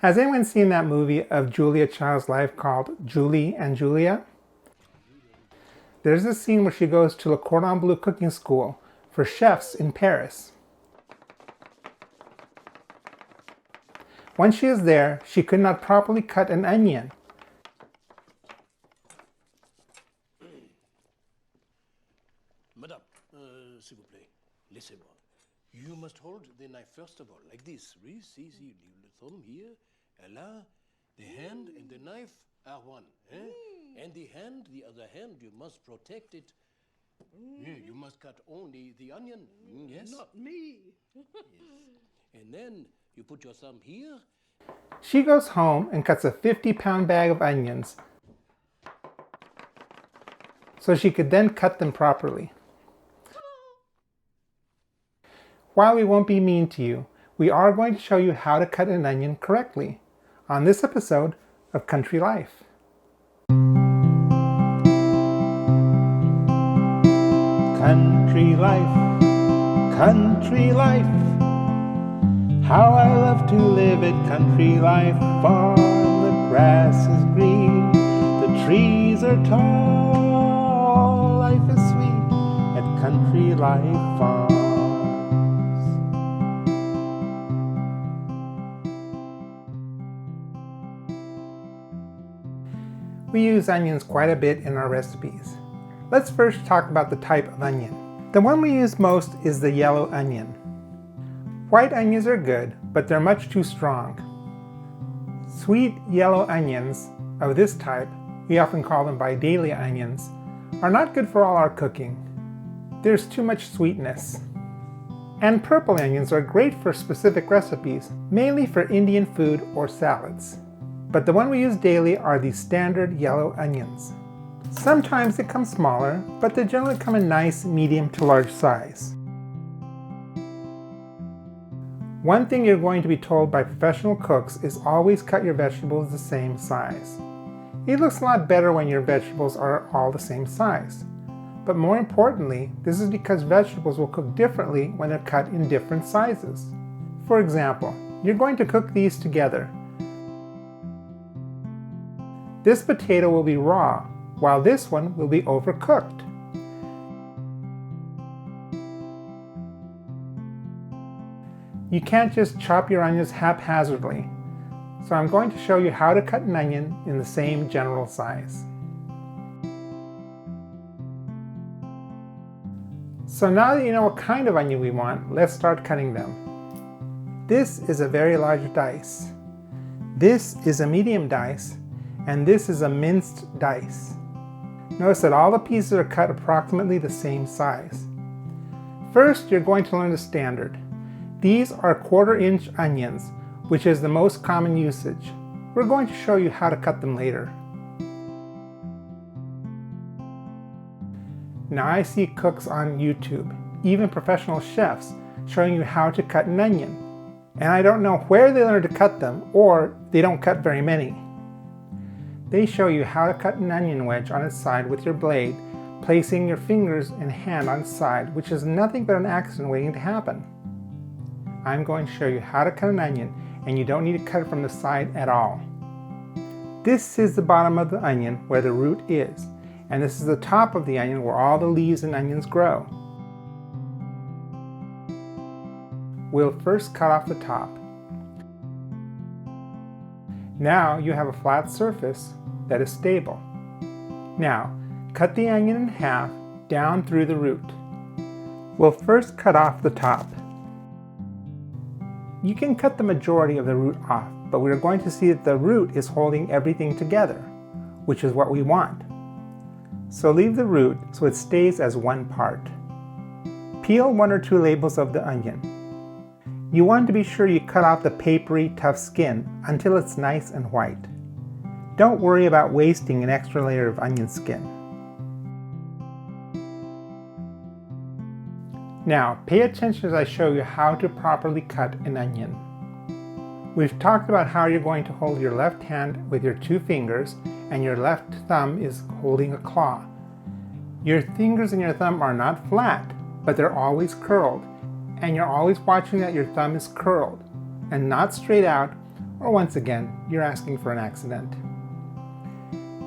Has anyone seen that movie of Julia Child's life called Julie and Julia? There's a scene where she goes to Le Cordon Bleu cooking school for chefs in Paris. Once she is there, she could not properly cut an onion. Madame, s'il vous plaît, laissez-moi. You must hold the knife first of all, like this. See, the thumb here, and là, the hand and the knife are one. And the other hand, you must protect it. Yeah, you must cut only the onion. Yes? Not me. Yes. And then you put your thumb here. She goes home and cuts a 50-pound bag of onions so she could then cut them properly. While we won't be mean to you, we are going to show you how to cut an onion correctly on this episode of Country Life. Country life, country life. How I love to live it, country life farm. The grass is green, the trees are tall. Life is sweet at Country Life Farms. We use onions quite a bit in our recipes. Let's first talk about the type of onion. The one we use most is the yellow onion. White onions are good, but they're much too strong. Sweet yellow onions of this type, we often call them Vidalia onions, are not good for all our cooking. There's too much sweetness. And purple onions are great for specific recipes, mainly for Indian food or salads. But the one we use daily are the standard yellow onions. Sometimes they come smaller, but they generally come in nice medium to large size. One thing you're going to be told by professional cooks is always cut your vegetables the same size. It looks a lot better when your vegetables are all the same size. But more importantly, this is because vegetables will cook differently when they're cut in different sizes. For example, you're going to cook these together. This potato will be raw, while this one will be overcooked. You can't just chop your onions haphazardly, so I'm going to show you how to cut an onion in the same general size. So now that you know what kind of onion we want, let's start cutting them. This is a very large dice. This is a medium dice, and this is a minced dice. Notice that all the pieces are cut approximately the same size. First, you're going to learn the standard. These are 1/4-inch onions, which is the most common usage. We're going to show you how to cut them later. Now I see cooks on YouTube, even professional chefs, showing you how to cut an onion. And I don't know where they learn to cut them, or they don't cut very many. They show you how to cut an onion wedge on its side with your blade, placing your fingers and hand on its side, which is nothing but an accident waiting to happen. I'm going to show you how to cut an onion, and you don't need to cut it from the side at all. This is the bottom of the onion where the root is, and this is the top of the onion where all the leaves and onions grow. We'll first cut off the top. Now you have a flat surface that is stable. Now, cut the onion in half down through the root. We'll first cut off the top. You can cut the majority of the root off, but we're going to see that the root is holding everything together, which is what we want. So leave the root so it stays as one part. Peel 1 or 2 labels of the onion. You want to be sure you cut off the papery, tough skin until it's nice and white. Don't worry about wasting an extra layer of onion skin. Now, pay attention as I show you how to properly cut an onion. We've talked about how you're going to hold your left hand with your 2 fingers and your left thumb is holding a claw. Your fingers and your thumb are not flat, but they're always curled, and you're always watching that your thumb is curled and not straight out or once again, you're asking for an accident.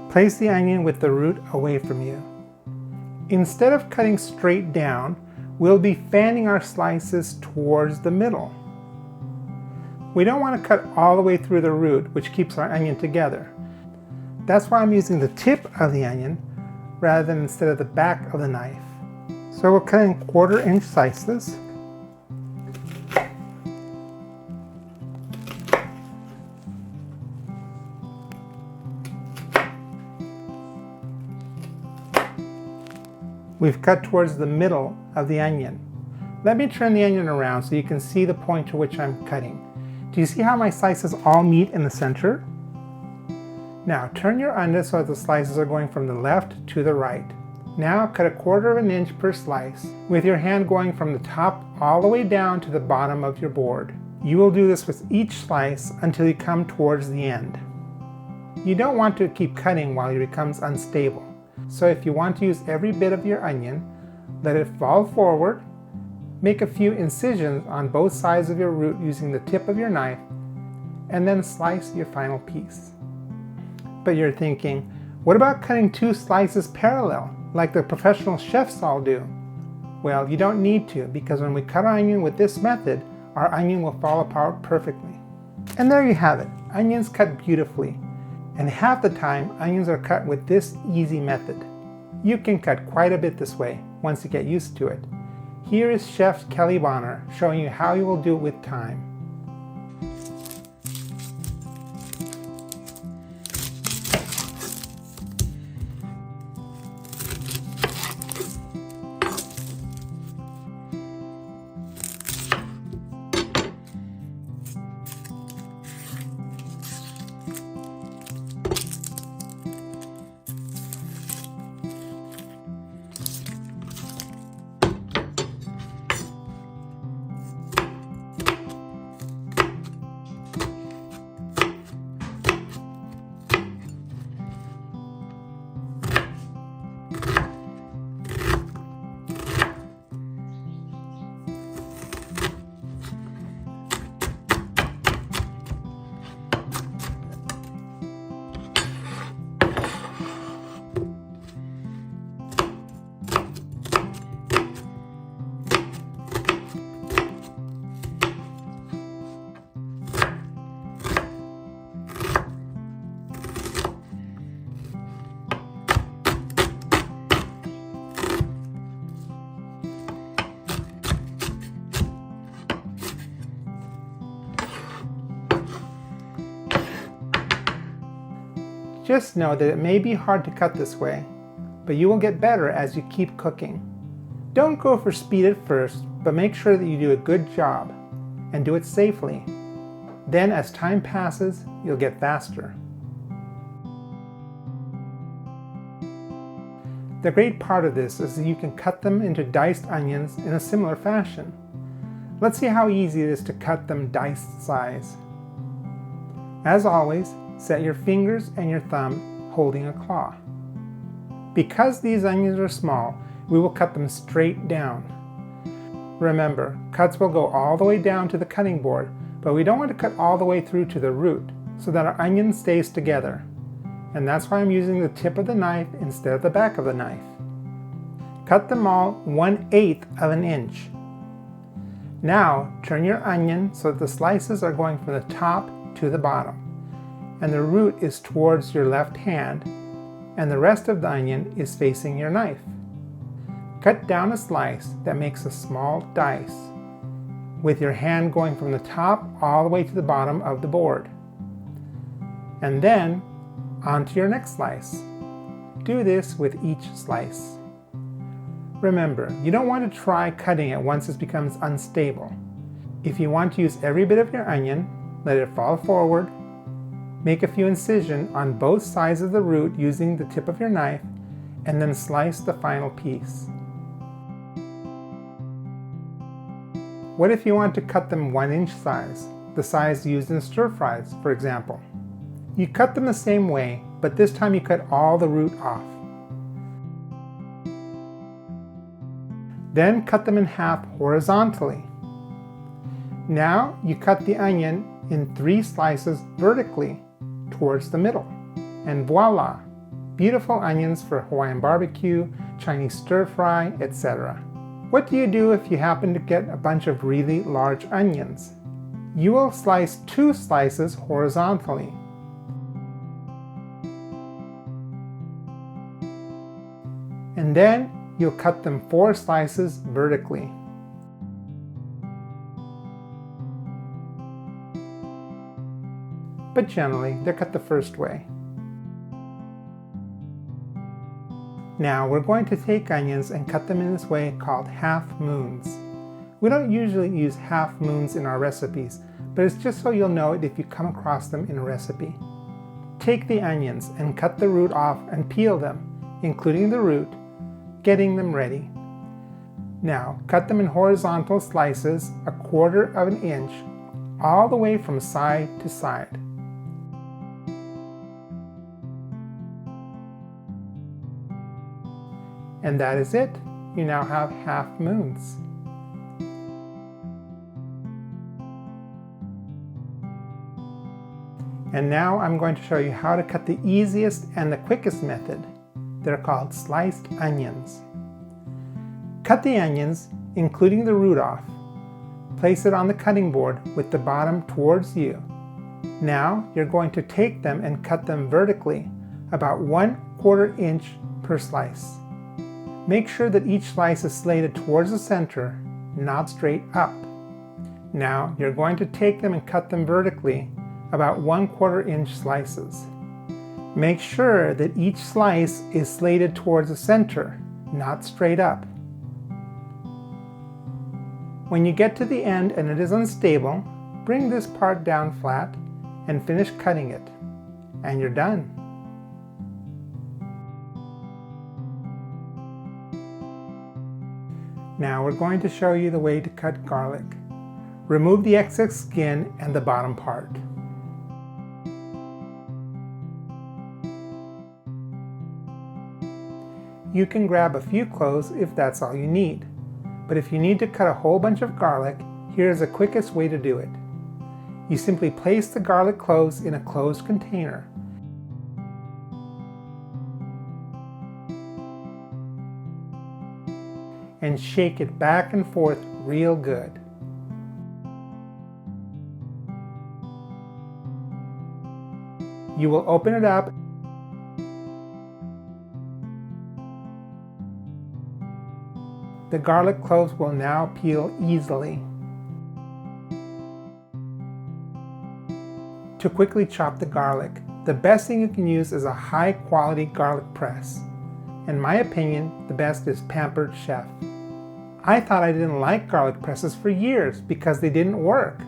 Place the onion with the root away from you. Instead of cutting straight down, we'll be fanning our slices towards the middle. We don't want to cut all the way through the root, which keeps our onion together. That's why I'm using the tip of the onion rather than instead of the back of the knife. So we're cutting 1/4 inch slices. We've cut towards the middle of the onion. Let me turn the onion around so you can see the point to which I'm cutting. Do you see how my slices all meet in the center? Now turn your onion so that the slices are going from the left to the right. Now cut 1/4 inch per slice, with your hand going from the top all the way down to the bottom of your board. You will do this with each slice until you come towards the end. You don't want to keep cutting while it becomes unstable. So if you want to use every bit of your onion, let it fall forward, make a few incisions on both sides of your root using the tip of your knife, and then slice your final piece. But you're thinking, what about cutting 2 slices parallel, like the professional chefs all do? Well, you don't need to, because when we cut our onion with this method, our onion will fall apart perfectly. And there you have it, onions cut beautifully. And half the time, onions are cut with this easy method. You can cut quite a bit this way once you get used to it. Here is Chef Kelly Bonner showing you how you will do it with time. Just know that it may be hard to cut this way, but you will get better as you keep cooking. Don't go for speed at first, but make sure that you do a good job and do it safely. Then as time passes, you'll get faster. The great part of this is that you can cut them into diced onions in a similar fashion. Let's see how easy it is to cut them diced size. As always, set your fingers and your thumb holding a claw. Because these onions are small, we will cut them straight down. Remember, cuts will go all the way down to the cutting board, but we don't want to cut all the way through to the root so that our onion stays together. And that's why I'm using the tip of the knife instead of the back of the knife. Cut them all 1/8 of an inch. Now turn your onion so that the slices are going from the top to the bottom, and the root is towards your left hand, and the rest of the onion is facing your knife. Cut down a slice that makes a small dice, with your hand going from the top all the way to the bottom of the board. And then onto your next slice. Do this with each slice. Remember, you don't want to try cutting it once it becomes unstable. If you want to use every bit of your onion, let it fall forward. Make a few incisions on both sides of the root using the tip of your knife, and then slice the final piece. What if you want to cut them 1-inch size, the size used in stir fries, for example? You cut them the same way, but this time you cut all the root off. Then cut them in half horizontally. Now you cut the onion in 3 slices vertically towards the middle. And voila! Beautiful onions for Hawaiian barbecue, Chinese stir fry, etc. What do you do if you happen to get a bunch of really large onions? You will slice 2 slices horizontally. And then you'll cut them 4 slices vertically. But generally, they're cut the first way. Now we're going to take onions and cut them in this way called half moons. We don't usually use half moons in our recipes, but it's just so you'll know it if you come across them in a recipe. Take the onions and cut the root off and peel them, including the root, getting them ready. Now cut them in horizontal slices 1/4 inch, all the way from side to side. And that is it. You now have half moons. And now I'm going to show you how to cut the easiest and the quickest method. They're called sliced onions. Cut the onions, including the root off. Place it on the cutting board with the bottom towards you. Now you're going to take them and cut them vertically, about 1/4 inch per slice. Make sure that each slice is slated towards the center, not straight up. Now you're going to take them and cut them vertically, about 1/4 inch slices. Make sure that each slice is slated towards the center, not straight up. When you get to the end and it is unstable, bring this part down flat and finish cutting it. And you're done. Now we're going to show you the way to cut garlic. Remove the excess skin and the bottom part. You can grab a few cloves if that's all you need. But if you need to cut a whole bunch of garlic, here's the quickest way to do it. You simply place the garlic cloves in a closed container. And shake it back and forth real good. You will open it up The garlic cloves will now peel easily. To quickly chop the garlic, the best thing you can use is a high quality garlic press. In my opinion, the best is Pampered Chef. I thought I didn't like garlic presses for years because they didn't work.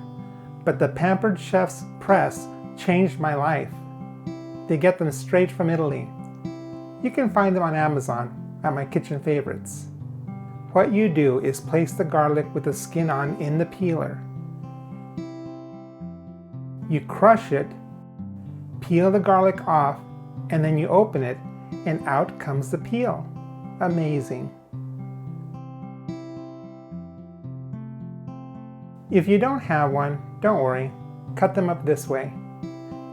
But the Pampered Chef's press changed my life. They get them straight from Italy. You can find them on Amazon at my kitchen favorites. What you do is place the garlic with the skin on in the peeler. You crush it, peel the garlic off, and then you open it, and out comes the peel. Amazing. If you don't have one, don't worry. Cut them up this way.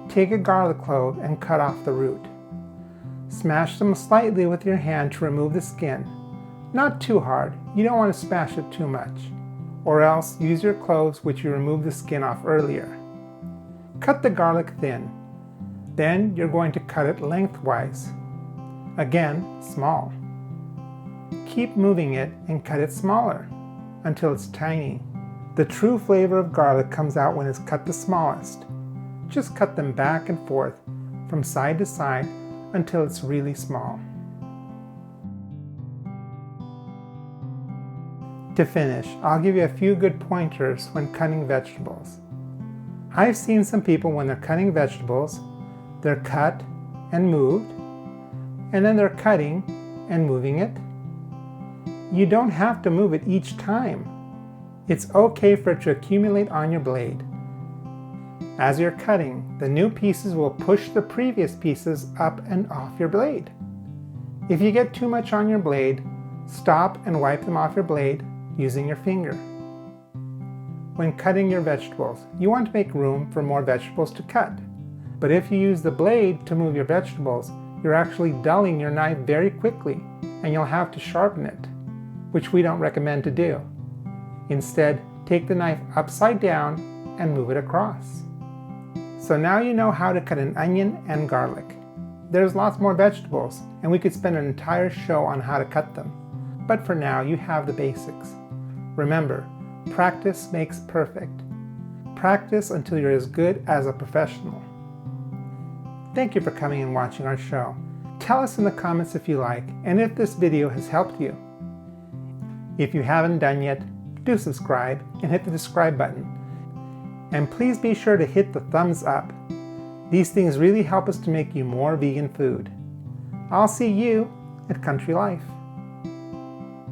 Take a garlic clove and cut off the root. Smash them slightly with your hand to remove the skin. Not too hard, you don't want to smash it too much. Or else use your cloves which you removed the skin off earlier. Cut the garlic thin. Then you're going to cut it lengthwise. Again, small. Keep moving it and cut it smaller until it's tiny. The true flavor of garlic comes out when it's cut the smallest. Just cut them back and forth from side to side until it's really small. To finish, I'll give you a few good pointers when cutting vegetables. I've seen some people when they're cutting vegetables, they're cut and moved, and then they're cutting and moving it. You don't have to move it each time. It's okay for it to accumulate on your blade. As you're cutting, the new pieces will push the previous pieces up and off your blade. If you get too much on your blade, stop and wipe them off your blade using your finger. when cutting your vegetables. You want to make room for more vegetables to cut. But if you use the blade to move your vegetables, you're actually dulling your knife very quickly, and you'll have to sharpen it, which we don't recommend to do. Instead, take the knife upside down and move it across. So now you know how to cut an onion and garlic. There's lots more vegetables, and we could spend an entire show on how to cut them. But for now, you have the basics. Remember, practice makes perfect. Practice until you're as good as a professional. Thank you for coming and watching our show. Tell us in the comments if you like, and if this video has helped you. If you haven't done yet, do subscribe and hit the subscribe button. And please be sure to hit the thumbs up. These things really help us to make you more vegan food. I'll see you at Country Life.